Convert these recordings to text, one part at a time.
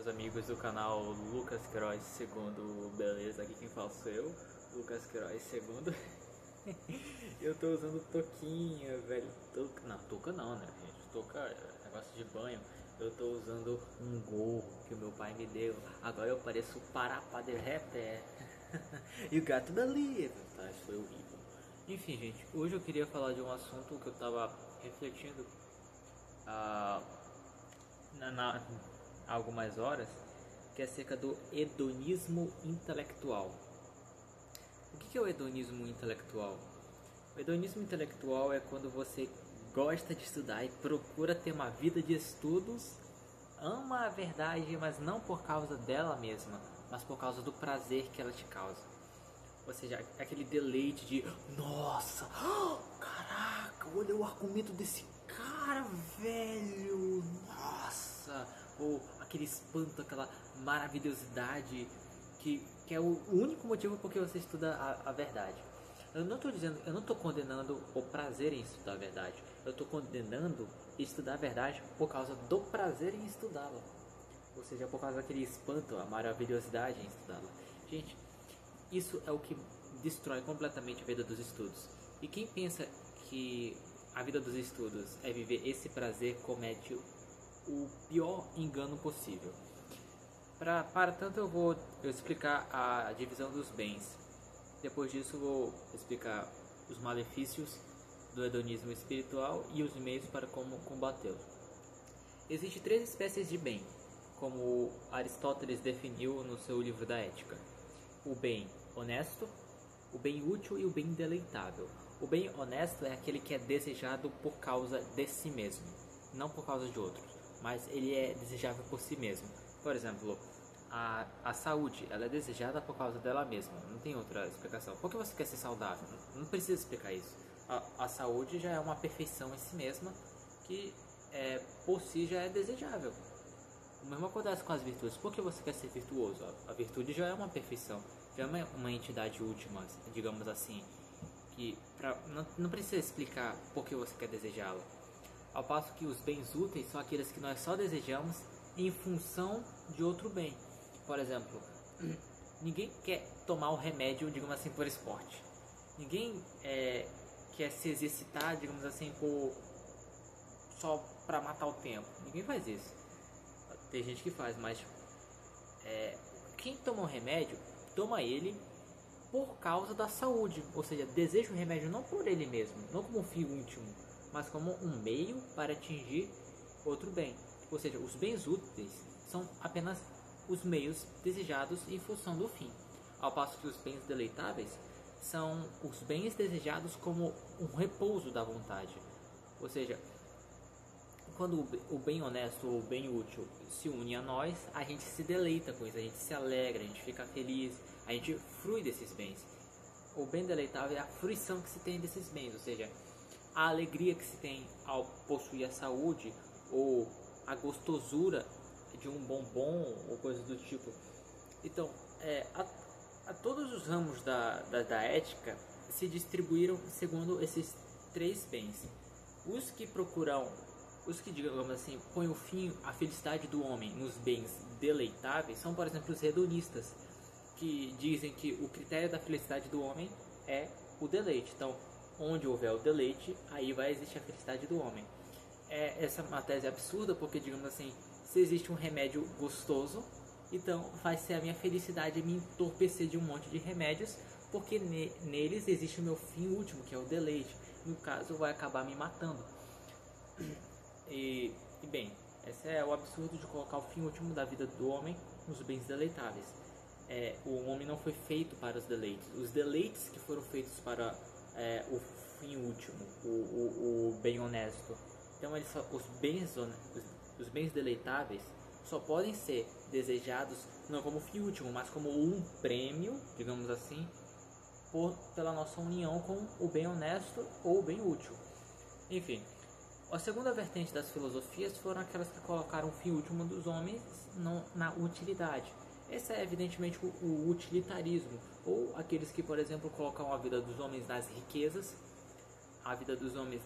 meus amigos do canal Lucas Queiroz segundo, beleza? Aqui quem fala sou eu, Lucas Queiroz segundo. Eu tô usando touquinha, velho. Não, touca não, né, gente? Touca é negócio de banho. Eu tô usando um gorro que o meu pai me deu. Agora eu pareço Parapá de Rapé. You got to believe. Tá, isso foi horrível. Enfim, gente, hoje eu queria falar de um assunto que eu tava refletindo há algumas horas, que é acerca do hedonismo intelectual. O que é o hedonismo intelectual? O hedonismo intelectual é quando você gosta de estudar e procura ter uma vida de estudos, ama a verdade, mas não por causa dela mesma, mas por causa do prazer que ela te causa. Ou seja, aquele deleite de nossa, caraca, olha o argumento desse cara, velho, nossa, ou aquele espanto, aquela maravilhosidade que é o único motivo por que você estuda a verdade. Eu não estou condenando o prazer em estudar a verdade. Eu estou condenando estudar a verdade por causa do prazer em estudá-la. Ou seja, por causa daquele espanto, a maravilhosidade em estudá-la. Gente, isso é o que destrói completamente a vida dos estudos. E quem pensa que a vida dos estudos é viver esse prazer comete o pior engano possível. Para tanto eu vou explicar a divisão dos bens. Depois disso vou explicar os malefícios do hedonismo espiritual e os meios para como combatê-lo. Existem três espécies de bem, como Aristóteles definiu no seu livro da Ética: o bem honesto, o bem útil e o bem deleitável. O bem honesto é aquele que é desejado por causa de si mesmo, não por causa de outros, mas ele é desejável por si mesmo. Por exemplo, a saúde, ela é desejada por causa dela mesma, não tem outra explicação. Por que você quer ser saudável? Não precisa explicar isso. A saúde já é uma perfeição em si mesma, que por si já é desejável. O mesmo acontece com as virtudes. Por que você quer ser virtuoso? A virtude já é uma perfeição, já é uma entidade última, digamos assim, que não precisa explicar por que você quer desejá-la. Ao passo que os bens úteis são aqueles que nós só desejamos em função de outro bem. Por exemplo, ninguém quer tomar o remédio, digamos assim, por esporte. Ninguém quer se exercitar, digamos assim, só para matar o tempo. Ninguém faz isso. Tem gente que faz, mas quem toma um remédio, toma ele por causa da saúde. Ou seja, deseja o remédio não por ele mesmo, não como um fim último, mas como um meio para atingir outro bem. Ou seja, os bens úteis são apenas os meios desejados em função do fim, ao passo que os bens deleitáveis são os bens desejados como um repouso da vontade. Ou seja, quando o bem honesto ou o bem útil se une a nós, a gente se deleita com isso, a gente se alegra, a gente fica feliz, a gente frui desses bens. O bem deleitável é a fruição que se tem desses bens, ou seja, a alegria que se tem ao possuir a saúde ou a gostosura de um bombom ou coisa do tipo. Então, a todos os ramos da ética se distribuíram segundo esses três bens. Os que, digamos assim, põem o fim à felicidade do homem nos bens deleitáveis são, por exemplo, os hedonistas, que dizem que o critério da felicidade do homem é o deleite. Então, onde houver o deleite, aí vai existir a felicidade do homem. Essa é uma tese absurda, porque, digamos assim, se existe um remédio gostoso, então vai ser a minha felicidade me entorpecer de um monte de remédios, porque neles existe o meu fim último, que é o deleite. No caso, vai acabar me matando. E bem, esse é o absurdo de colocar o fim último da vida do homem nos bens deleitáveis. O homem não foi feito para os deleites. Os deleites que foram feitos para o fim último, o bem honesto. Então, os bens deleitáveis só podem ser desejados não como fim último, mas como um prêmio, digamos assim, pela nossa união com o bem honesto ou o bem útil. Enfim, a segunda vertente das filosofias foram aquelas que colocaram o fim último dos homens na utilidade. Esse é evidentemente o utilitarismo, ou aqueles que, por exemplo, colocam a vida dos homens nas riquezas, a vida dos homens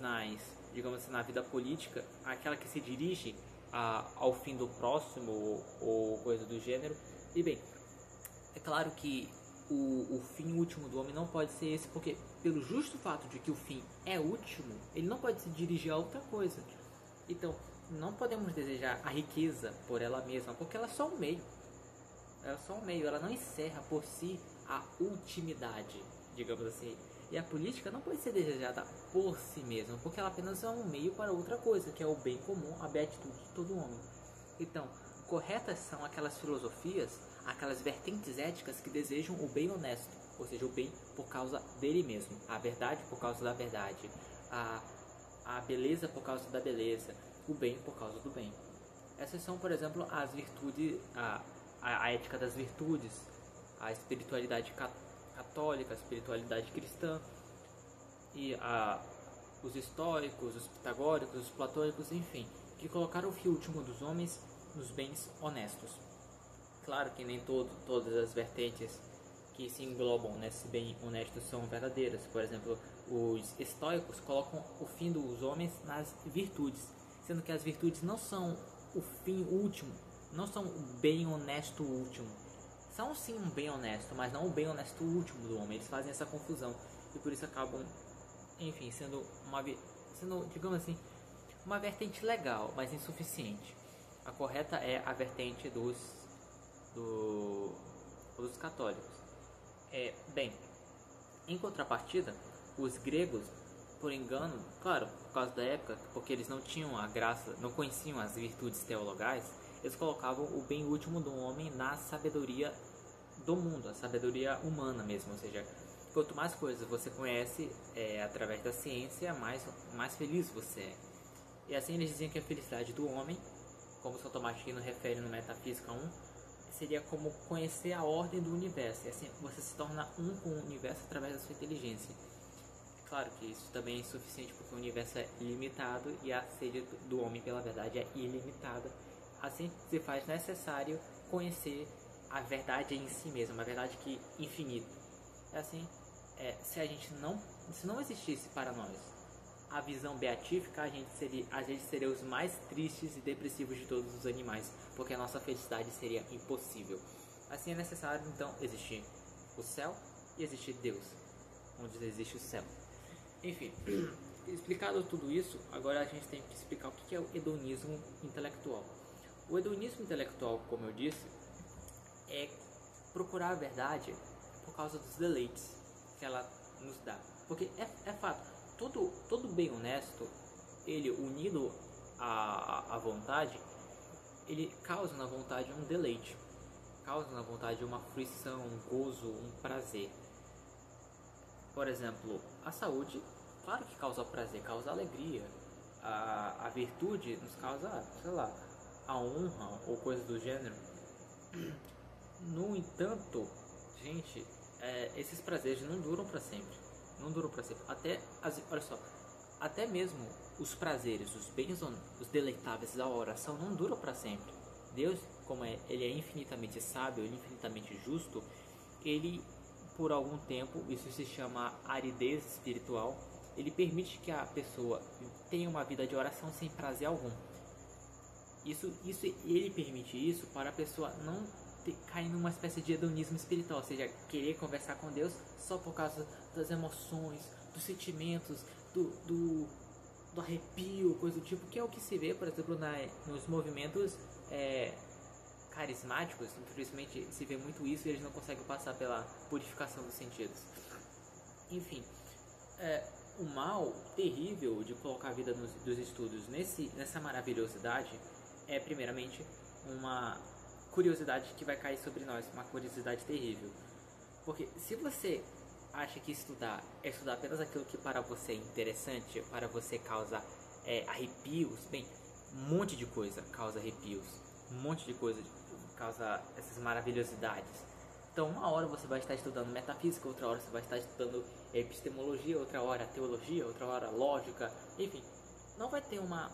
digamos assim, na vida política, aquela que se dirige ao fim do próximo ou coisa do gênero. E bem, é claro que o fim último do homem não pode ser esse, porque pelo justo fato de que o fim é último, ele não pode se dirigir a outra coisa. Então, não podemos desejar a riqueza por ela mesma, porque ela é só um meio. Ela é só um meio, ela não encerra por si a ultimidade, digamos assim. E a política não pode ser desejada por si mesma, porque ela apenas é um meio para outra coisa, que é o bem comum, a beatitude de todo homem. Então, corretas são aquelas filosofias, aquelas vertentes éticas que desejam o bem honesto, ou seja, o bem por causa dele mesmo, a verdade por causa da verdade, a beleza por causa da beleza, o bem por causa do bem. Essas são, por exemplo, as virtudes, a ética das virtudes, a espiritualidade católica, a espiritualidade cristã, e os estoicos, os pitagóricos, os platônicos, enfim, que colocaram o fim último dos homens nos bens honestos. Claro que nem todas as vertentes que se englobam nesse bem honesto são verdadeiras. Por exemplo, os estoicos colocam o fim dos homens nas virtudes, sendo que as virtudes não são o fim último, não são o bem honesto último. São sim um bem honesto, mas não o bem honesto último do homem. Eles fazem essa confusão e por isso acabam, enfim, sendo, digamos assim, uma vertente legal, mas insuficiente. A correta é a vertente dos católicos. Bem, em contrapartida, os gregos, por engano, claro, por causa da época, porque eles não tinham a graça, não conheciam as virtudes teologais, eles colocavam o bem último do homem na sabedoria do mundo, a sabedoria humana mesmo, ou seja, quanto mais coisas você conhece através da ciência, mais feliz você é. E assim eles diziam que a felicidade do homem, como São Tomás de Aquino refere no Metafísica 1, seria como conhecer a ordem do universo, e assim você se torna um com o universo através da sua inteligência. É claro que isso também é insuficiente porque o universo é limitado e a sede do homem pela verdade é ilimitada. Assim se faz necessário conhecer a verdade em si mesmo, uma verdade que é infinita. Assim, se não existisse para nós a visão beatífica, a gente seria os mais tristes e depressivos de todos os animais, porque a nossa felicidade seria impossível. Assim é necessário então existir o céu e existir Deus, onde existe o céu. Enfim, explicado tudo isso, agora a gente tem que explicar o que é o hedonismo intelectual. O hedonismo intelectual, como eu disse, é procurar a verdade por causa dos deleites que ela nos dá. Porque é fato, todo bem honesto, ele unido à vontade, ele causa na vontade um deleite, causa na vontade uma fruição, um gozo, um prazer. Por exemplo, a saúde, claro que causa prazer, causa alegria. A virtude nos causa, sei lá, a honra ou coisa do gênero. No entanto, gente, esses prazeres não duram para sempre. Não duram para sempre. Olha só, até mesmo os prazeres, os bens, os deleitáveis da oração não duram para sempre. Deus, como ele é infinitamente sábio, ele é infinitamente justo, ele, por algum tempo, isso se chama aridez espiritual, ele permite que a pessoa tenha uma vida de oração sem prazer algum. Ele permite isso para a pessoa não cair numa espécie de hedonismo espiritual, ou seja, querer conversar com Deus só por causa das emoções, dos sentimentos, do arrepio, coisa do tipo, que é o que se vê, por exemplo, nos movimentos carismáticos. Infelizmente se vê muito isso e eles não conseguem passar pela purificação dos sentidos. Enfim, o mal terrível de colocar a vida dos estudos nessa maravilhosidade é primeiramente uma curiosidade que vai cair sobre nós, uma curiosidade terrível. Porque se você acha que estudar é estudar apenas aquilo que para você é interessante, para você causa arrepios, bem, um monte de coisa causa arrepios, um monte de coisa causa essas maravilhosidades. Então uma hora você vai estar estudando metafísica, outra hora você vai estar estudando epistemologia, outra hora teologia, outra hora lógica, enfim, não vai ter uma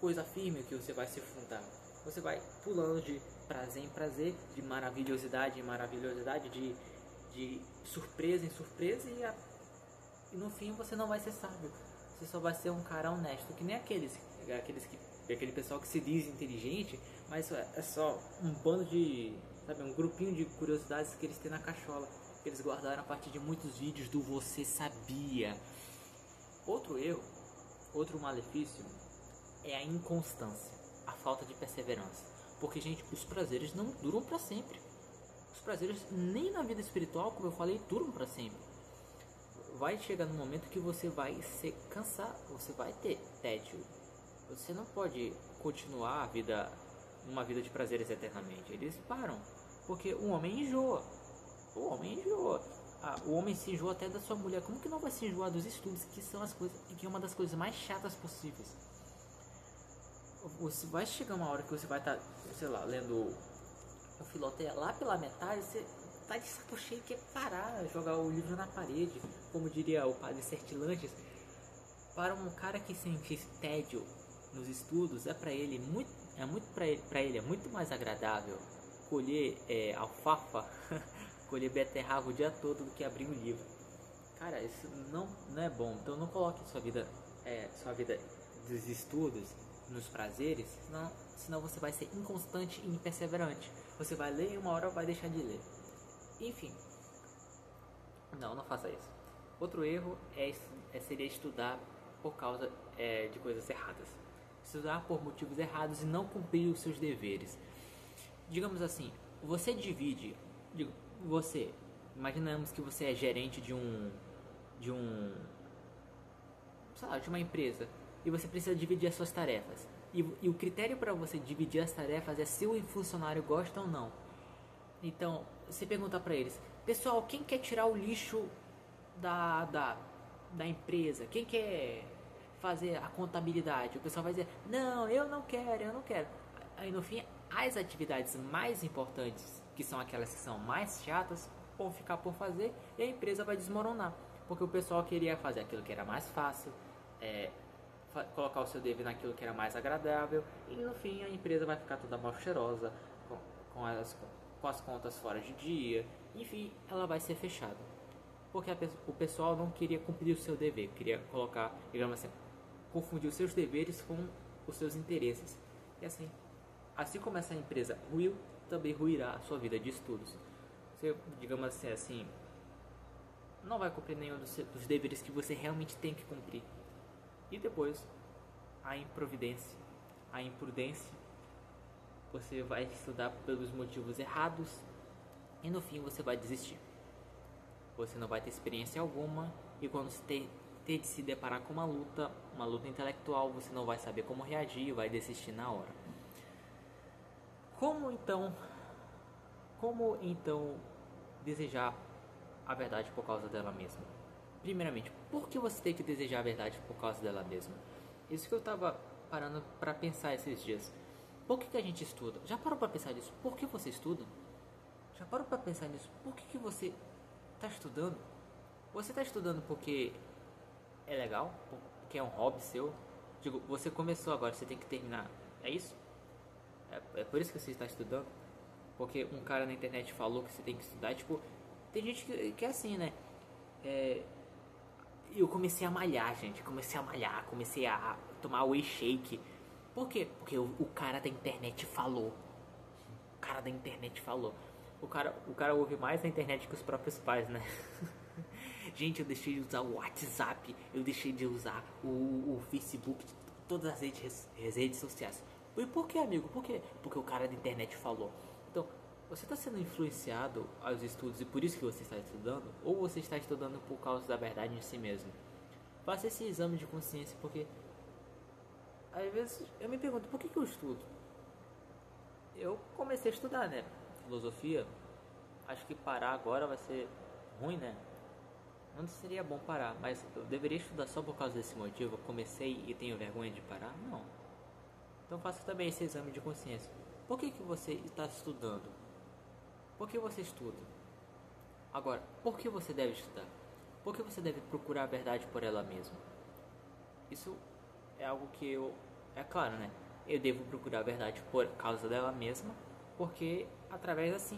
coisa firme que você vai se fundar. Você vai pulando de prazer em prazer, de maravilhosidade em maravilhosidade, de surpresa em surpresa, e no fim você não vai ser sábio. Você só vai ser um cara honesto, que nem aquele pessoal que se diz inteligente, Mas é só um bando de, sabe, um grupinho de curiosidades que eles têm na cachola, que eles guardaram a partir de muitos vídeos do Você Sabia. Outro erro, outro malefício é a inconstância, a falta de perseverança. Porque, gente, os prazeres não duram para sempre. Os prazeres nem na vida espiritual, como eu falei, duram para sempre. Vai chegar no momento que você vai se cansar, você vai ter tédio. Você não pode continuar uma vida de prazeres eternamente. Eles param, porque o homem enjoa. O homem enjoa. O homem se enjoa até da sua mulher. Como que não vai se enjoar dos estudos, que são as coisas, que é uma das coisas mais chatas possíveis? Você vai chegar uma hora que você vai estar, sei lá, lendo o Filoteia lá pela metade, você tá de saco cheio, quer parar, jogar o livro na parede, como diria o padre Sertilanges. Para um cara que sente tédio nos estudos, para ele é muito mais agradável colher alfafa, colher beterraba o dia todo do que abrir um livro. Cara, isso não é bom. Então não coloque sua vida dos estudos nos prazeres, senão você vai ser inconstante e imperseverante. Você vai ler e uma hora vai deixar de ler. Enfim, não faça isso. Outro erro seria estudar por causa de coisas erradas. Estudar por motivos errados e não cumprir os seus deveres. Digamos assim, você divide, imaginamos que você é gerente de uma empresa e você precisa dividir as suas tarefas. E o critério para você dividir as tarefas é se o funcionário gosta ou não. Então, você pergunta para eles: pessoal, quem quer tirar o lixo da empresa? Quem quer fazer a contabilidade? O pessoal vai dizer: não, eu não quero. Aí no fim, as atividades mais importantes, que são aquelas que são mais chatas, vão ficar por fazer e a empresa vai desmoronar. Porque o pessoal queria fazer aquilo que era mais fácil, colocar o seu dever naquilo que era mais agradável, e no fim a empresa vai ficar toda mal cheirosa, com as contas fora de dia, enfim, ela vai ser fechada. Porque o pessoal não queria cumprir o seu dever, queria colocar, digamos assim, confundir os seus deveres com os seus interesses. E assim como essa empresa ruiu, também ruirá a sua vida de estudos. Você, digamos assim, não vai cumprir nenhum dos deveres que você realmente tem que cumprir. E depois, a imprudência, você vai estudar pelos motivos errados e no fim você vai desistir. Você não vai ter experiência alguma e quando você ter de se deparar com uma luta intelectual, você não vai saber como reagir e vai desistir na hora. Como então desejar a verdade por causa dela mesma? Primeiramente, por que você tem que desejar a verdade por causa dela mesma? Isso que eu estava parando para pensar esses dias. Por que a gente estuda? Já parou para pensar nisso? Por que você estuda? Já parou para pensar nisso? Por que você está estudando? Você está estudando porque é legal? Porque é um hobby seu? Digo, você começou agora, você tem que terminar. É isso? É por isso que você está estudando? Porque um cara na internet falou que você tem que estudar. Tipo, tem gente que é assim, né? Eu comecei a malhar, gente. Comecei a tomar whey shake. Por quê? Porque o cara da internet falou. O cara ouve mais na internet que os próprios pais, né? Gente, eu deixei de usar o WhatsApp. Eu deixei de usar o Facebook. Todas as redes sociais. E por que, amigo? Por quê? Porque o cara da internet falou. Então, você está sendo influenciado aos estudos e por isso que você está estudando? Ou você está estudando por causa da verdade em si mesmo? Faça esse exame de consciência, porque às vezes eu me pergunto, por que eu estudo? Eu comecei a estudar, né? Filosofia. Acho que parar agora vai ser ruim, né? Não seria bom parar, mas eu deveria estudar só por causa desse motivo. Eu comecei e tenho vergonha de parar? Não. Então faça também esse exame de consciência. Por que você está estudando? Por que você estuda? Agora, por que você deve estudar? Por que você deve procurar a verdade por ela mesma? Isso é algo que é claro, né? Eu devo procurar a verdade por causa dela mesma, porque através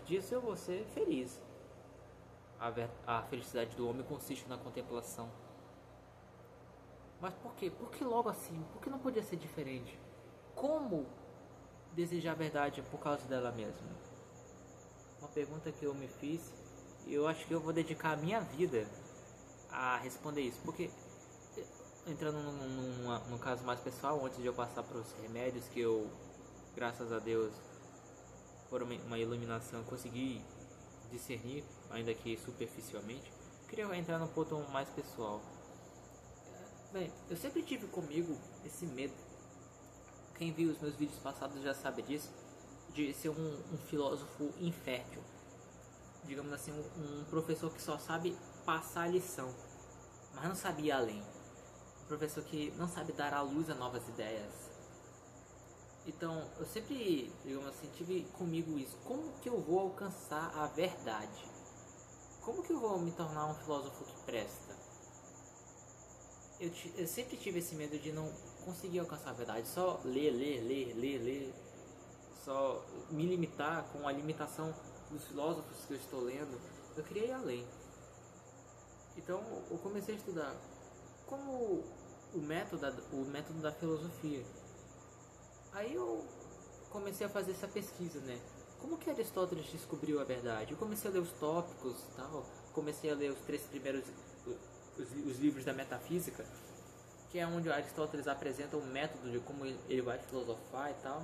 disso eu vou ser feliz. A felicidade do homem consiste na contemplação. Mas por quê? Por que logo assim? Por que não podia ser diferente? Como desejar a verdade por causa dela mesma? Uma pergunta que eu me fiz e eu acho que eu vou dedicar a minha vida a responder isso, porque entrando no caso mais pessoal, antes de eu passar para os remédios que eu, graças a Deus, por uma iluminação, consegui discernir, ainda que superficialmente, queria entrar no ponto mais pessoal. Bem, eu sempre tive comigo esse medo. Quem viu os meus vídeos passados já sabe disso, de ser um filósofo infértil, digamos assim, um professor que só sabe passar a lição, mas não sabe ir além, um professor que não sabe dar à luz a novas ideias. Então eu sempre, digamos assim, tive comigo isso: como que eu vou alcançar a verdade? Como que eu vou me tornar um filósofo que presta? Eu sempre tive esse medo de não conseguir alcançar a verdade, só ler, só me limitar com a limitação dos filósofos que eu estou lendo. Eu queria ir além. Então eu comecei a estudar como o método da filosofia. Aí eu comecei a fazer essa pesquisa, né? Como que Aristóteles descobriu a verdade? Eu comecei a ler os tópicos, tal. Comecei a ler os 3 primeiros os livros da metafísica, que é onde Aristóteles apresenta o método de como ele vai filosofar e tal.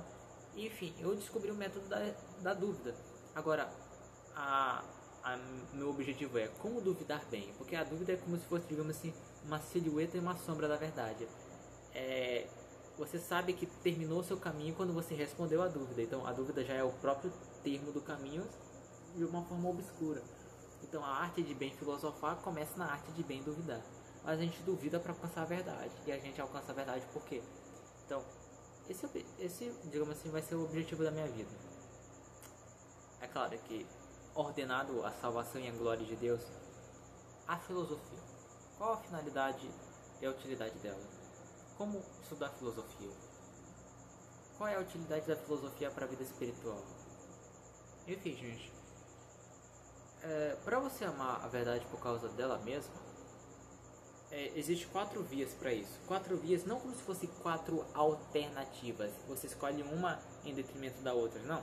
E, enfim, eu descobri o método da dúvida. Agora, meu objetivo é como duvidar bem, porque a dúvida é como se fosse, digamos assim, uma silhueta e uma sombra da verdade. Você sabe que terminou o seu caminho quando você respondeu a dúvida. Então a dúvida já é o próprio termo do caminho de uma forma obscura. Então a arte de bem filosofar começa na arte de bem duvidar. Mas a gente duvida para alcançar a verdade. E a gente alcança a verdade por quê? Então esse, digamos assim, vai ser o objetivo da minha vida. É claro que, ordenado a salvação e a glória de Deus, a filosofia. Qual a finalidade e a utilidade dela? Como estudar filosofia? Qual é a utilidade da filosofia para a vida espiritual? Enfim, gente, para você amar a verdade por causa dela mesma, existe 4 vias para isso. 4 vias, não como se fossem 4 alternativas. Você escolhe uma em detrimento da outra, não.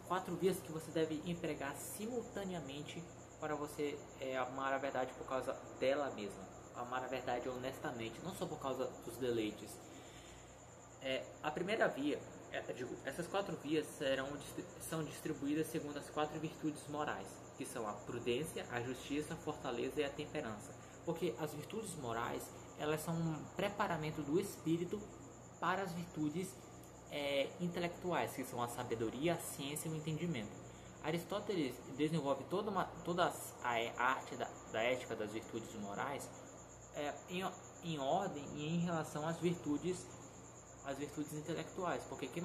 4 vias que você deve empregar simultaneamente para você amar a verdade por causa dela mesma. Amar a verdade honestamente, não só por causa dos deleites. A primeira via, essas 4 vias são distribuídas segundo as 4 virtudes morais, que são a prudência, a justiça, a fortaleza e a temperança. Porque as virtudes morais, elas são um preparamento do espírito para as virtudes intelectuais, que são a sabedoria, a ciência e o entendimento. Aristóteles desenvolve toda a arte da ética das virtudes morais em ordem e em relação às virtudes intelectuais, porque quem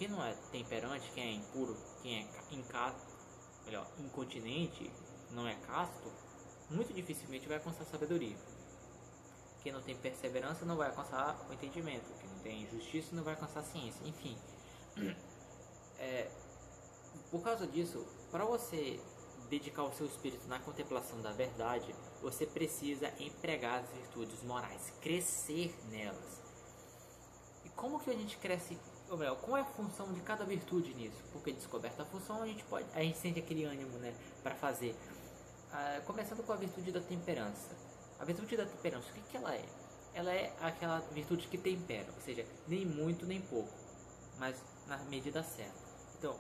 não é temperante, quem é impuro, quem é incontinente, não é casto, muito dificilmente vai alcançar sabedoria. Quem não tem perseverança não vai alcançar o entendimento. Quem não tem justiça não vai alcançar a ciência. Enfim, por causa disso, para você dedicar o seu espírito na contemplação da verdade, você precisa empregar as virtudes morais, crescer nelas. E como que a gente cresce? Ou melhor, qual é a função de cada virtude nisso? Porque descoberta a função, a gente sente aquele ânimo, né, para fazer. Começando com a virtude da temperança. A virtude da temperança, o que ela é? Ela é aquela virtude que tempera, ou seja, nem muito nem pouco, mas na medida certa. Então,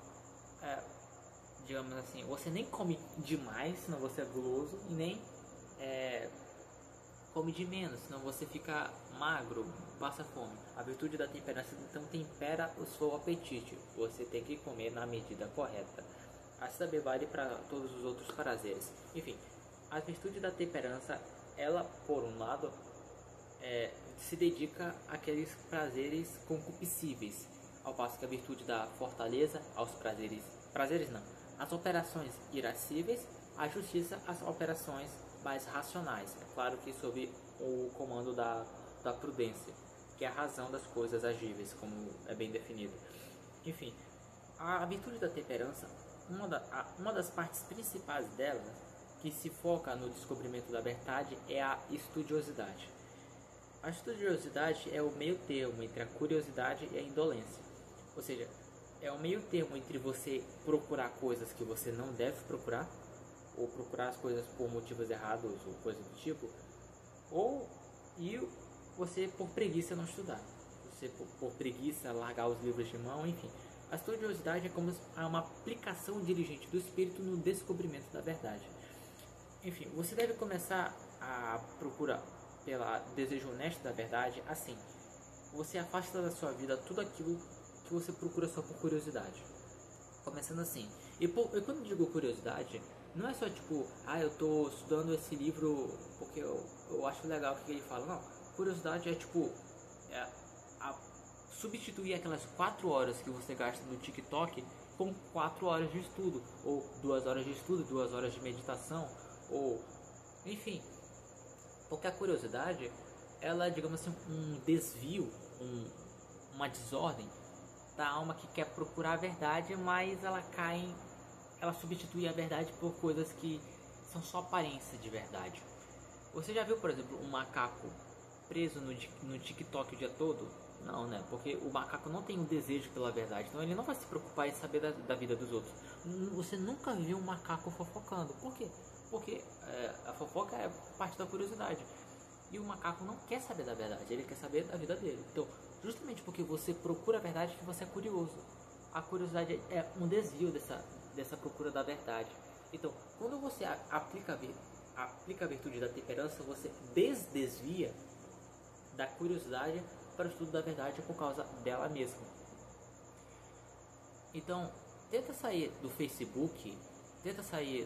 digamos assim, você nem come demais, senão você é guloso, e nem come de menos, senão você fica magro, passa fome. A virtude da temperança então tempera o seu apetite. Você tem que comer na medida correta. Assim também vale para todos os outros prazeres. Enfim, a virtude da temperança, ela, por um lado, se dedica àqueles prazeres concupiscíveis, ao passo que a virtude da fortaleza aos às operações irascíveis, a justiça às operações mais racionais. É claro que sob o comando da prudência, que é a razão das coisas agíveis, como é bem definido. Enfim, a virtude da temperança, uma das partes principais dela, que se foca no descobrimento da verdade, é a estudiosidade. A estudiosidade é o meio termo entre a curiosidade e a indolência. Ou seja, é um meio termo entre você procurar coisas que você não deve procurar, ou procurar as coisas por motivos errados ou coisa do tipo, e você por preguiça não estudar, você por preguiça largar os livros de mão, enfim. A estudiosidade é como uma aplicação diligente do espírito no descobrimento da verdade. Enfim, você deve começar a procurar pelo desejo honesto da verdade assim. Você afasta da sua vida tudo aquilo que você procura só por curiosidade. Começando assim. E quando digo curiosidade, não é só tipo, eu tô estudando esse livro porque eu acho legal o que ele fala. Não, curiosidade é tipo, substituir aquelas 4 horas que você gasta no TikTok com 4 horas de estudo, ou 2 horas de estudo, 2 horas de meditação, ou enfim. Porque a curiosidade, ela é, digamos assim, um desvio, uma desordem da alma que quer procurar a verdade, mas ela substitui a verdade por coisas que são só aparência de verdade. Você já viu, por exemplo, um macaco preso no TikTok o dia todo? Não, né? Porque o macaco não tem um desejo pela verdade, então ele não vai se preocupar em saber da vida dos outros. Você nunca viu um macaco fofocando. Por quê? Porque a fofoca é parte da curiosidade. E o macaco não quer saber da verdade, ele quer saber da vida dele. Então, justamente porque você procura a verdade que você é curioso. A curiosidade é um desvio dessa procura da verdade. Então, quando você aplica a virtude da temperança, você desvia da curiosidade para o estudo da verdade por causa dela mesma. Então, tenta sair do Facebook, tenta sair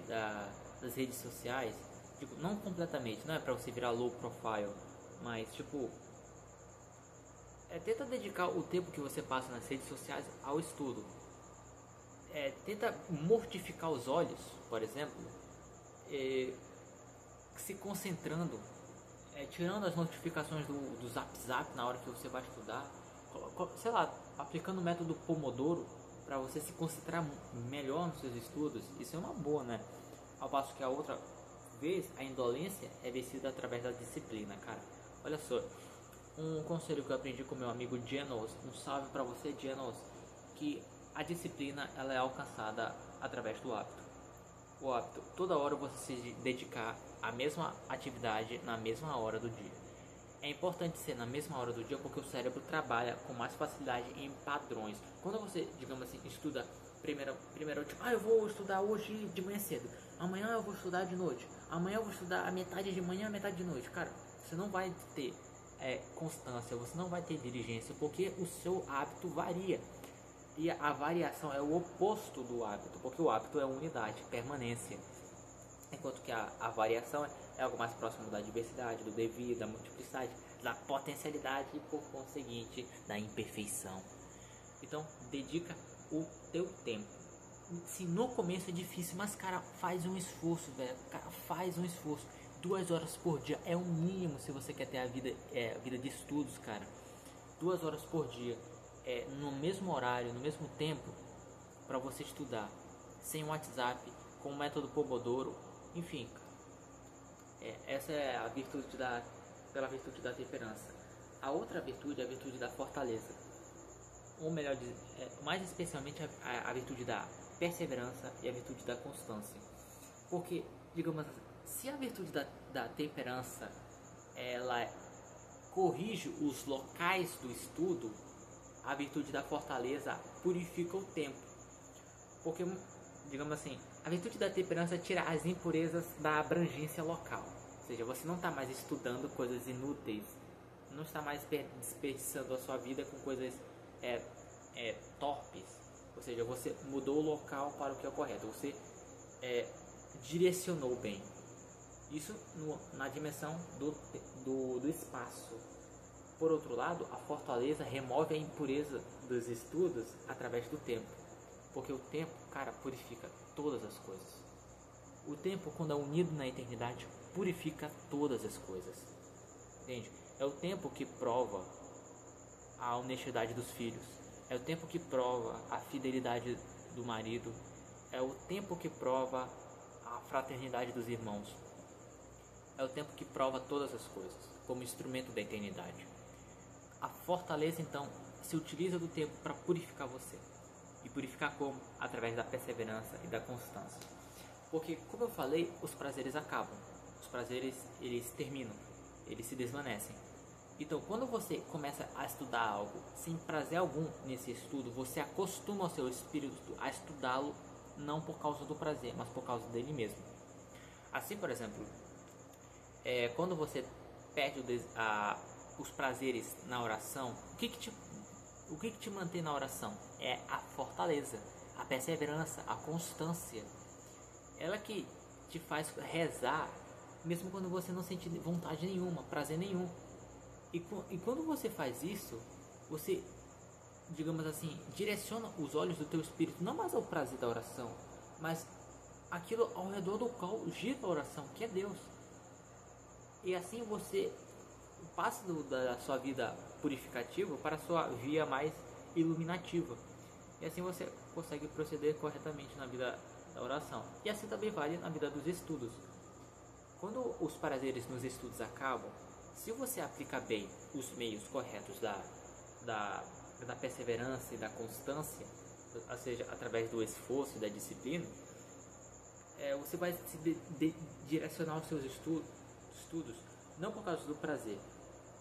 das redes sociais, tipo, não completamente, não é para você virar low profile, mas tipo, tenta dedicar o tempo que você passa nas redes sociais ao estudo. Tenta mortificar os olhos, por exemplo, se concentrando, tirando as notificações do Zap na hora que você vai estudar, sei lá, aplicando o método Pomodoro para você se concentrar melhor nos seus estudos. Isso é uma boa, né? Ao passo que a outra vez a indolência é vencida através da disciplina, cara. Olha só, um conselho que eu aprendi com meu amigo Genos, um salve para você, Genos, que a disciplina ela é alcançada através do hábito. O hábito, toda hora você se dedicar à mesma atividade na mesma hora do dia. É importante ser na mesma hora do dia porque o cérebro trabalha com mais facilidade em padrões. Quando você, digamos assim, estuda primeiro tipo, eu vou estudar hoje de manhã cedo, amanhã eu vou estudar de noite, amanhã eu vou estudar a metade de manhã, a metade de noite. Cara, você não vai ter constância, você não vai ter diligência porque o seu hábito varia. E a variação é o oposto do hábito, porque o hábito é unidade, permanência. Enquanto que a variação é algo mais próximo da diversidade, do devido, da multiplicidade, da potencialidade e, por conseguinte, da imperfeição. Então, dedica o teu tempo. Sim, no começo é difícil, mas, cara, faz um esforço, velho. Cara, faz um esforço. 2 horas por dia é o mínimo se você quer ter a vida de estudos, cara. 2 horas por dia. No mesmo horário, no mesmo tempo, para você estudar, sem WhatsApp, com o método Pomodoro, enfim, essa é a virtude pela virtude da temperança. A outra virtude é a virtude da fortaleza, ou melhor, mais especialmente a virtude da perseverança e a virtude da constância. Porque, digamos assim, se a virtude da temperança ela corrige os locais do estudo, a virtude da fortaleza purifica o tempo. Porque, digamos assim, a virtude da temperança tira as impurezas da abrangência local. Ou seja, você não está mais estudando coisas inúteis, não está mais desperdiçando a sua vida com coisas torpes. Ou seja, você mudou o local para o que é o correto, você direcionou bem. Isso na dimensão do espaço. Por outro lado, a fortaleza remove a impureza dos estudos através do tempo. Porque o tempo, cara, purifica todas as coisas. O tempo, quando é unido na eternidade, purifica todas as coisas. Entende? É o tempo que prova a honestidade dos filhos. É o tempo que prova a fidelidade do marido. É o tempo que prova a fraternidade dos irmãos. É o tempo que prova todas as coisas, como instrumento da eternidade. A fortaleza, então, se utiliza do tempo para purificar você. E purificar como? Através da perseverança e da constância. Porque, como eu falei, os prazeres acabam. Os prazeres, eles terminam. Eles se desvanecem. Então, quando você começa a estudar algo sem prazer algum nesse estudo, você acostuma o seu espírito a estudá-lo não por causa do prazer, mas por causa dele mesmo. Assim, por exemplo, quando você perde os prazeres na oração, o que te mantém na oração? É a fortaleza, a perseverança, a constância. Ela que te faz rezar, mesmo quando você não sente vontade nenhuma, prazer nenhum. E quando você faz isso, você, digamos assim, direciona os olhos do teu espírito não mais ao prazer da oração, mas aquilo ao redor do qual gira a oração, que é Deus. E assim você passa da sua vida purificativa para a sua via mais iluminativa. E assim você consegue proceder corretamente na vida da oração. E assim também vale na vida dos estudos. Quando os prazeres nos estudos acabam, se você aplica bem os meios corretos da perseverança e da constância, ou seja, através do esforço e da disciplina, você vai se direcionar os seus estudos não por causa do prazer,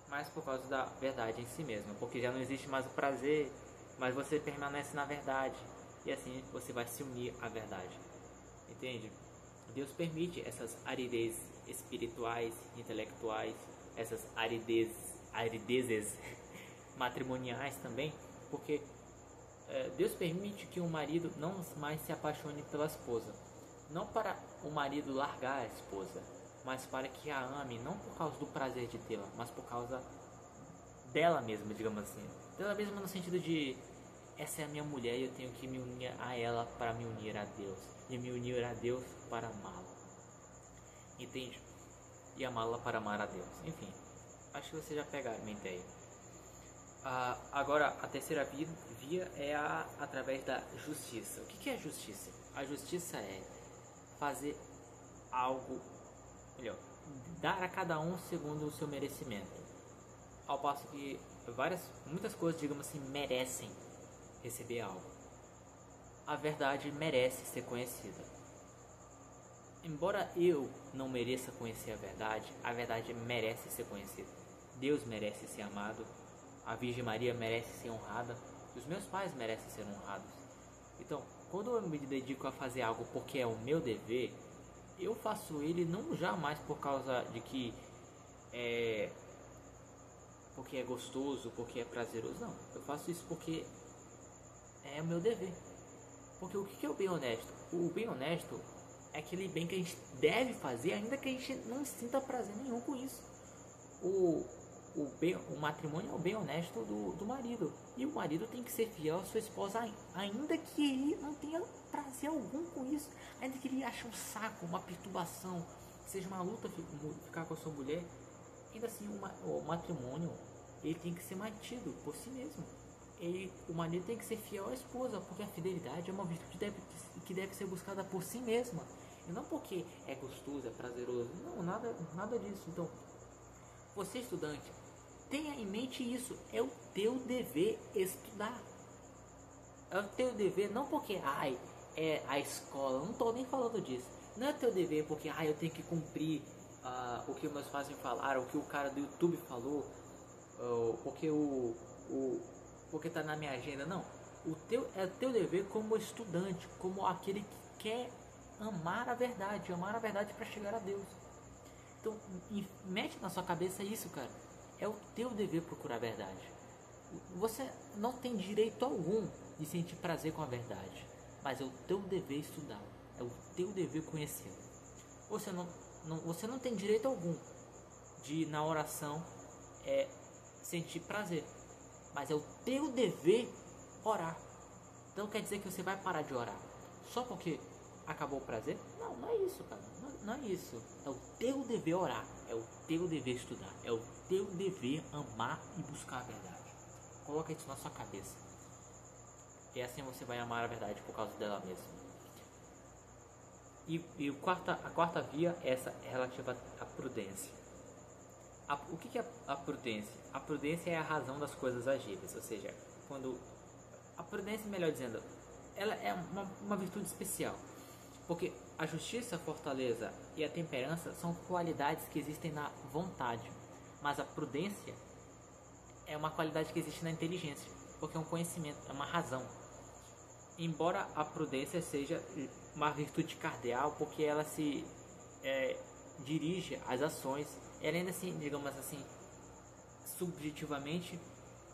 mas por causa da verdade em si mesma, porque já não existe mais o prazer, mas você permanece na verdade, e assim você vai se unir à verdade, entende? Deus permite essas aridez espirituais, intelectuais, essas aridezes matrimoniais também, porque Deus permite que o marido não mais se apaixone pela esposa, não para o marido largar a esposa, mas para que a ame, não por causa do prazer de tê-la, mas por causa dela mesma, digamos assim, dela mesma no sentido de essa é a minha mulher e eu tenho que me unir a ela para me unir a Deus, e me unir a Deus para amá-la, entende? E amá-la para amar a Deus. Enfim, acho que vocês já pegaram minha ideia. Agora, a terceira via é através da justiça. O que é a justiça? A justiça é fazer algo melhor, dar a cada um segundo o seu merecimento. Ao passo que muitas coisas, digamos assim, merecem receber algo. A verdade merece ser conhecida. Embora eu não mereça conhecer a verdade merece ser conhecida. Deus merece ser amado, a Virgem Maria merece ser honrada, os meus pais merecem ser honrados. Então, quando eu me dedico a fazer algo porque é o meu dever, eu faço ele não jamais por causa de que porque é gostoso, porque é prazeroso, não. Eu faço isso porque é o meu dever. Porque o que é o bem honesto? O bem honesto é aquele bem que a gente deve fazer, ainda que a gente não sinta prazer nenhum com isso. O matrimônio é o bem honesto do marido. E o marido tem que ser fiel à sua esposa, ainda que ele não tenha prazer algum com isso. Ainda que ele ache um saco, uma perturbação, que seja uma luta ficar com a sua mulher. Ainda assim, o matrimônio ele tem que ser mantido por si mesmo. O marido tem que ser fiel à esposa, porque a fidelidade é uma virtude que deve ser buscada por si mesma. E não porque é gostoso, é prazeroso. Não, nada disso. Então, você estudante, tenha em mente isso. É o teu dever estudar. É o teu dever, não porque é a escola. Não estou nem falando disso. Não é teu dever porque eu tenho que cumprir o que meus pais me falaram, o que o cara do YouTube falou, porque está na minha agenda. Não. É teu dever como estudante, como aquele que quer amar a verdade para chegar a Deus. Então, mete na sua cabeça isso, cara. É o teu dever procurar a verdade. Você não tem direito algum de sentir prazer com a verdade, mas é o teu dever estudar. É o teu dever conhecer. Você não tem direito algum de, na oração, sentir prazer, mas é o teu dever orar. Então quer dizer que você vai parar de orar só porque acabou o prazer? Não é isso, cara. Não é isso. É o teu dever orar, é o teu dever estudar, é o teu dever amar e buscar a verdade. Coloca isso na sua cabeça. E assim você vai amar a verdade por causa dela mesma. E a quarta via é essa relativa à prudência. O que é a prudência? A prudência é a razão das coisas agíveis, ou seja, a prudência, melhor dizendo, ela é uma virtude especial, porque a justiça, a fortaleza e a temperança são qualidades que existem na vontade, mas a prudência é uma qualidade que existe na inteligência, porque é um conhecimento, é uma razão. Embora a prudência seja uma virtude cardeal, porque ela se dirige às ações, ela ainda assim, digamos assim, subjetivamente,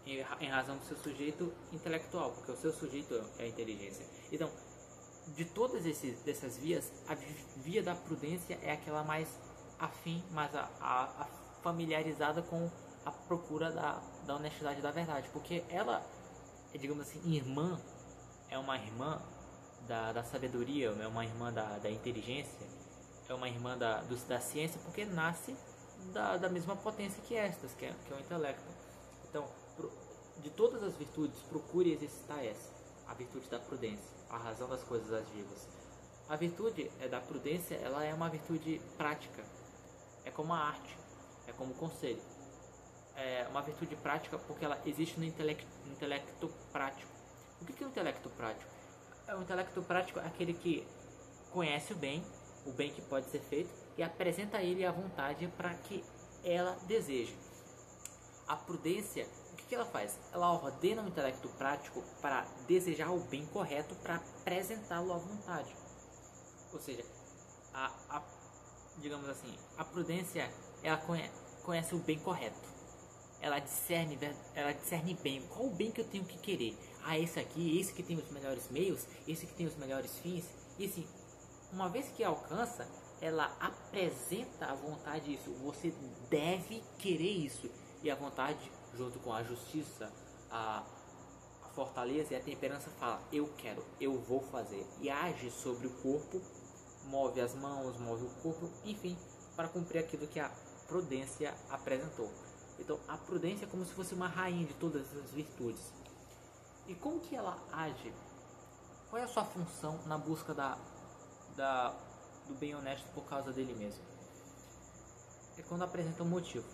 em razão do seu sujeito intelectual, porque o seu sujeito é a inteligência. Então, de todas dessas vias, a via da prudência é aquela mais afim, mais a familiarizada com a procura da honestidade e da verdade, porque ela, digamos assim, é uma irmã da sabedoria, é uma irmã da inteligência, é uma irmã da ciência, porque nasce da mesma potência que estas, que é o intelecto. Então, de todas as virtudes, procure exercitar essa, a virtude da prudência, a razão das coisas agivas. A virtude da prudência, ela é uma virtude prática, é como a arte, é como o conselho. É uma virtude prática porque ela existe no intelecto prático. O que é o intelecto prático? O intelecto prático é aquele que conhece o bem que pode ser feito, e apresenta a ele a vontade para que ela deseje. A prudência, o que ela faz? Ela ordena o intelecto prático para desejar o bem correto, para apresentá-lo à vontade. Ou seja, digamos assim, a prudência, ela conhece o bem correto. Ela discerne bem qual o bem que eu tenho que querer. Esse aqui, esse que tem os melhores meios, esse que tem os melhores fins. E assim, uma vez que alcança, ela apresenta à vontade isso. Você deve querer isso. E a vontade, junto com a justiça, a fortaleza e a temperança, fala: eu quero, eu vou fazer. E age sobre o corpo, move as mãos, move o corpo, enfim, para cumprir aquilo que a prudência apresentou. Então, a prudência é como se fosse uma rainha de todas as virtudes. E como que ela age? Qual é a sua função na busca do bem honesto por causa dele mesmo? É quando apresenta um motivo.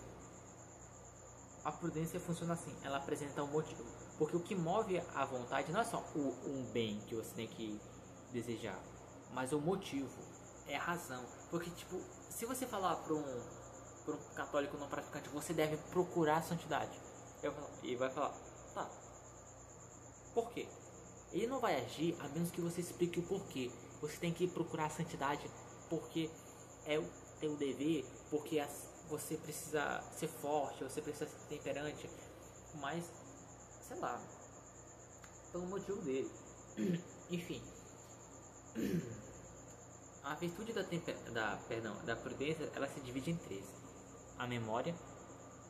A prudência funciona assim, ela apresenta um motivo. Porque o que move a vontade não é só um bem que você tem que desejar, mas o motivo, é a razão. Porque, tipo, se você falar para um católico não praticante, você deve procurar a santidade, ele vai falar: tá, por quê? Ele não vai agir a menos que você explique o porquê. Você tem que procurar a santidade porque é o teu dever, porque você precisa ser forte, você precisa ser temperante, mas, sei lá, pelo motivo dele. Enfim, a virtude da prudência, ela se divide em três: a memória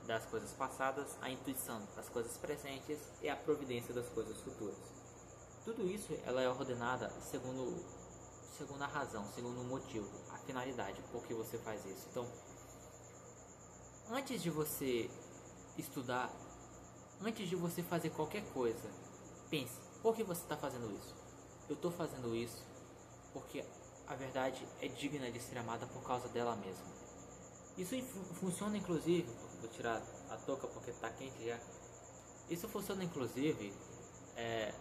das coisas passadas, a intuição das coisas presentes e a providência das coisas futuras. Tudo isso ela é ordenada segundo a razão, segundo o motivo, a finalidade, por que você faz isso. Então, antes de você estudar, antes de você fazer qualquer coisa, pense: por que você está fazendo isso? Eu estou fazendo isso porque a verdade é digna de ser amada por causa dela mesma. Isso funciona inclusive, vou tirar a touca porque está quente já. Isso funciona inclusive é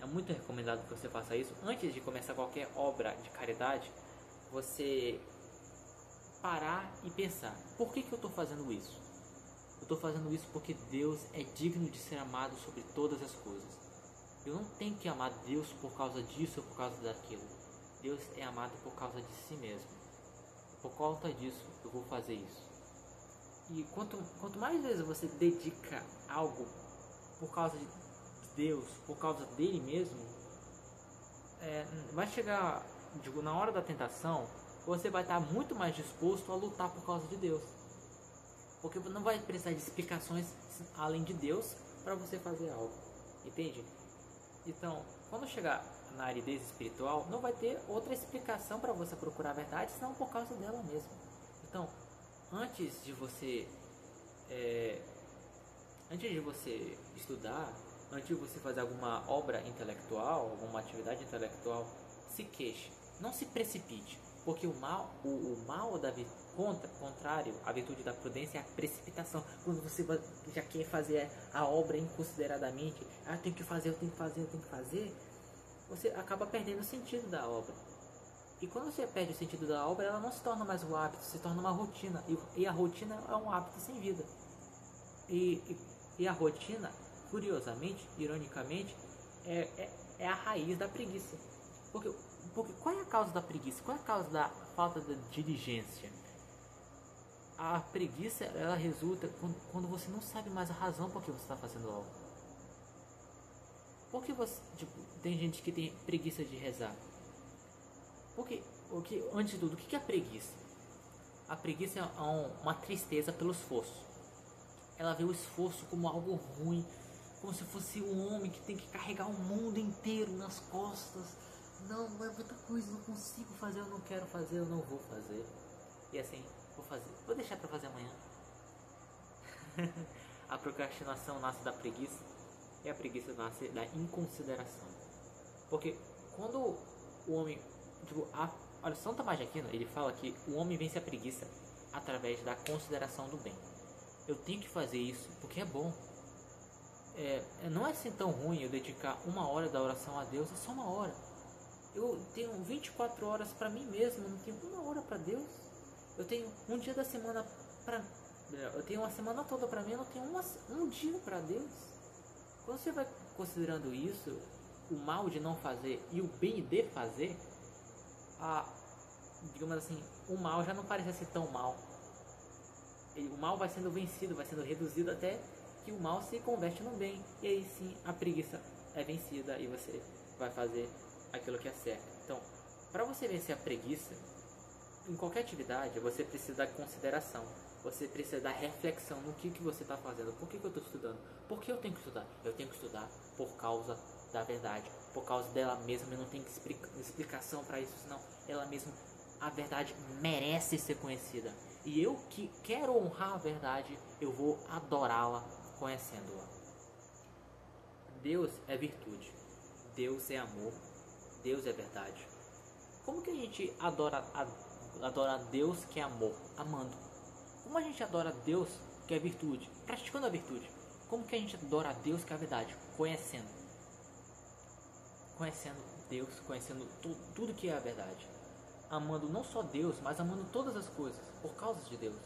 muito recomendado que você faça isso antes de começar qualquer obra de caridade. Você parar e pensar: por que eu estou fazendo isso? Eu estou fazendo isso porque Deus é digno de ser amado sobre todas as coisas. Eu não tenho que amar Deus por causa disso ou por causa daquilo. Deus é amado por causa de si mesmo. Por conta disso eu vou fazer isso. E quanto mais vezes você dedica algo por causa de Deus, por causa dele mesmo, vai chegar, na hora da tentação, você vai estar muito mais disposto a lutar por causa de Deus. Porque não vai precisar de explicações além de Deus para você fazer algo. Entende? Então, quando chegar na aridez espiritual, não vai ter outra explicação para você procurar a verdade, senão por causa dela mesma. Então, antes de você estudar, antes de você fazer alguma obra intelectual, alguma atividade intelectual, se queixe, não se precipite. Porque o mal contrário, a virtude da prudência é a precipitação. Quando você já quer fazer a obra inconsideradamente, eu tenho que fazer, você acaba perdendo o sentido da obra. E quando você perde o sentido da obra, ela não se torna mais um hábito, se torna uma rotina. E a rotina é um hábito sem vida. E a rotina, curiosamente, ironicamente, é a raiz da preguiça. Porque qual é a causa da preguiça? Qual é a causa da falta de diligência? A preguiça, ela resulta quando você não sabe mais a razão por que você está fazendo algo. Por que você, tem gente que tem preguiça de rezar? Antes de tudo, o que é preguiça? A preguiça é uma tristeza pelo esforço. Ela vê o esforço como algo ruim, como se fosse um homem que tem que carregar o mundo inteiro nas costas. Não, é muita coisa, não consigo fazer, eu não quero fazer, eu não vou fazer. E assim, vou deixar para fazer amanhã. A procrastinação nasce da preguiça e a preguiça nasce da inconsideração. Porque quando o homem, olha, São Tomás de Aquino, ele fala que o homem vence a preguiça através da consideração do bem. Eu tenho que fazer isso porque é bom. Não é assim tão ruim eu dedicar 1 hora da oração a Deus, é só 1 hora. Eu tenho 24 horas para mim mesmo, eu não tenho 1 hora para Deus. Eu tenho um dia da semana para... Eu tenho uma semana toda para mim, eu não tenho um dia para Deus. Quando você vai considerando isso, o mal de não fazer e o bem de fazer, digamos assim, o mal já não parece ser tão mal. O mal vai sendo vencido, vai sendo reduzido até que o mal se converte no bem. E aí sim a preguiça é vencida e você vai fazer aquilo que é certo. Então, para você vencer a preguiça, em qualquer atividade, você precisa da consideração. Você precisa da reflexão no que você está fazendo. Por que eu estou estudando? Por que eu tenho que estudar? Eu tenho que estudar por causa da verdade, por causa dela mesma. Eu não tenho explicação para isso, senão ela mesma, a verdade merece ser conhecida. E eu que quero honrar a verdade, eu vou adorá-la conhecendo-a. Deus é virtude, Deus é amor, Deus é verdade. Como que a gente adora a Deus que é amor? Amando. Como a gente adora a Deus que é virtude? Praticando a virtude. Como que a gente adora a Deus que é a verdade? Conhecendo. Conhecendo Deus, conhecendo tudo que é a verdade. Amando não só Deus, mas amando todas as coisas, por causa de Deus.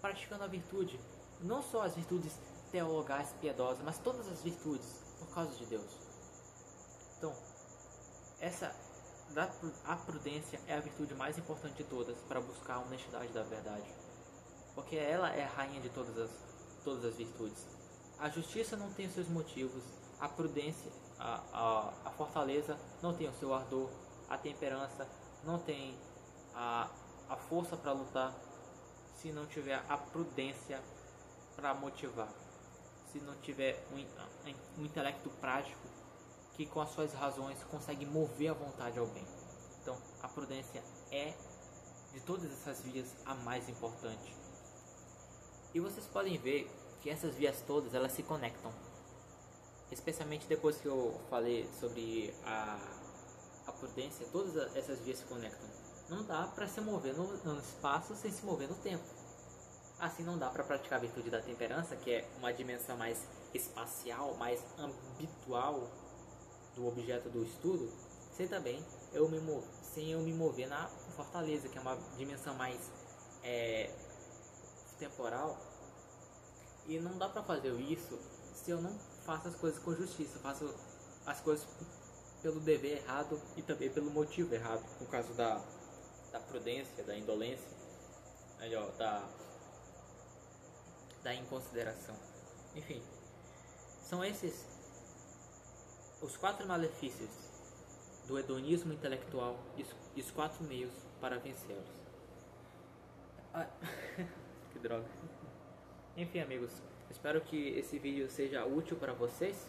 Praticando a virtude, não só as virtudes teologais piedosas, mas todas as virtudes, por causa de Deus. Então, a prudência é a virtude mais importante de todas para buscar a honestidade da verdade. Porque ela é a rainha de todas as virtudes. A justiça não tem os seus motivos, a prudência, a fortaleza não tem o seu ardor, a temperança não tem a força para lutar se não tiver a prudência para motivar, se não tiver um intelecto prático que com as suas razões consegue mover a vontade ao bem. Então a prudência é, de todas essas vias, a mais importante. E vocês podem ver que essas vias todas, elas se conectam. Especialmente depois que eu falei sobre a prudência, todas essas vias se conectam. Não dá para se mover no espaço sem se mover no tempo. Assim não dá para praticar a virtude da temperança, que é uma dimensão mais espacial, mais habitual do objeto do estudo, sem eu me mover na fortaleza, que é uma dimensão mais temporal. E não dá para fazer isso se eu não faço as coisas com justiça, faço as coisas pelo dever errado e também pelo motivo errado, no caso da prudência, da indolência, melhor, da inconsideração. Enfim, são esses os 4 malefícios do hedonismo intelectual e os 4 meios para vencê-los. Que droga. Enfim, amigos, espero que esse vídeo seja útil para vocês.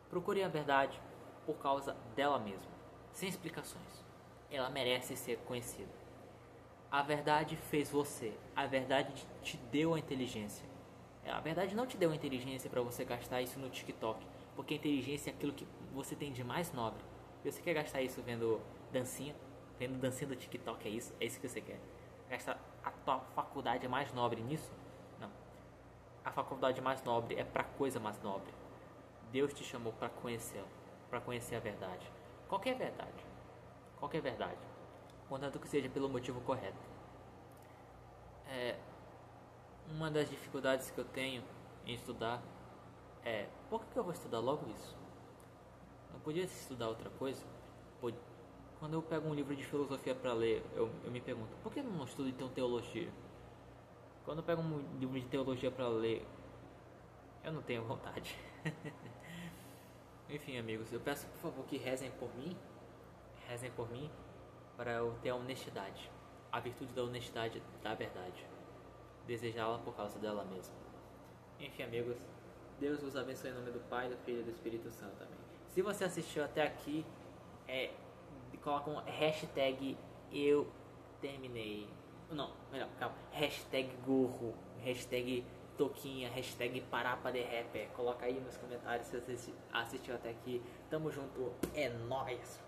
Procure a verdade por causa dela mesma, sem explicações. Ela merece ser conhecida. A verdade fez você. A verdade te deu a inteligência. A verdade não te deu a inteligência para você gastar isso no TikTok, porque a inteligência é aquilo que você tem de mais nobre. E você quer gastar isso vendo dancinha, vendo dancinha do TikTok, é isso que você quer? Gastar a tua faculdade mais nobre nisso? Não. A faculdade mais nobre é para coisa mais nobre. Deus te chamou para conhecê-lo, para conhecer a verdade. Qualquer verdade. Qualquer verdade. Contanto que seja pelo motivo correto. Uma das dificuldades que eu tenho em estudar é: por que eu vou estudar logo isso? Não podia estudar outra coisa? Quando eu pego um livro de filosofia para ler, eu me pergunto: por que eu não estudo então teologia? Quando eu pego um livro de teologia para ler, eu não tenho vontade. Enfim, amigos, eu peço por favor que rezem por mim para eu ter a honestidade, a virtude da honestidade da verdade, desejá-la por causa dela mesma. Enfim, amigos, Deus os abençoe em nome do Pai, do Filho e do Espírito Santo. Amém. Se você assistiu até aqui, coloca um hashtag eu terminei. Não, melhor, calma. Hashtag gorro, hashtag toquinha, hashtag parapa de rapper. Coloca aí nos comentários se você assistiu até aqui. Tamo junto, é nóis!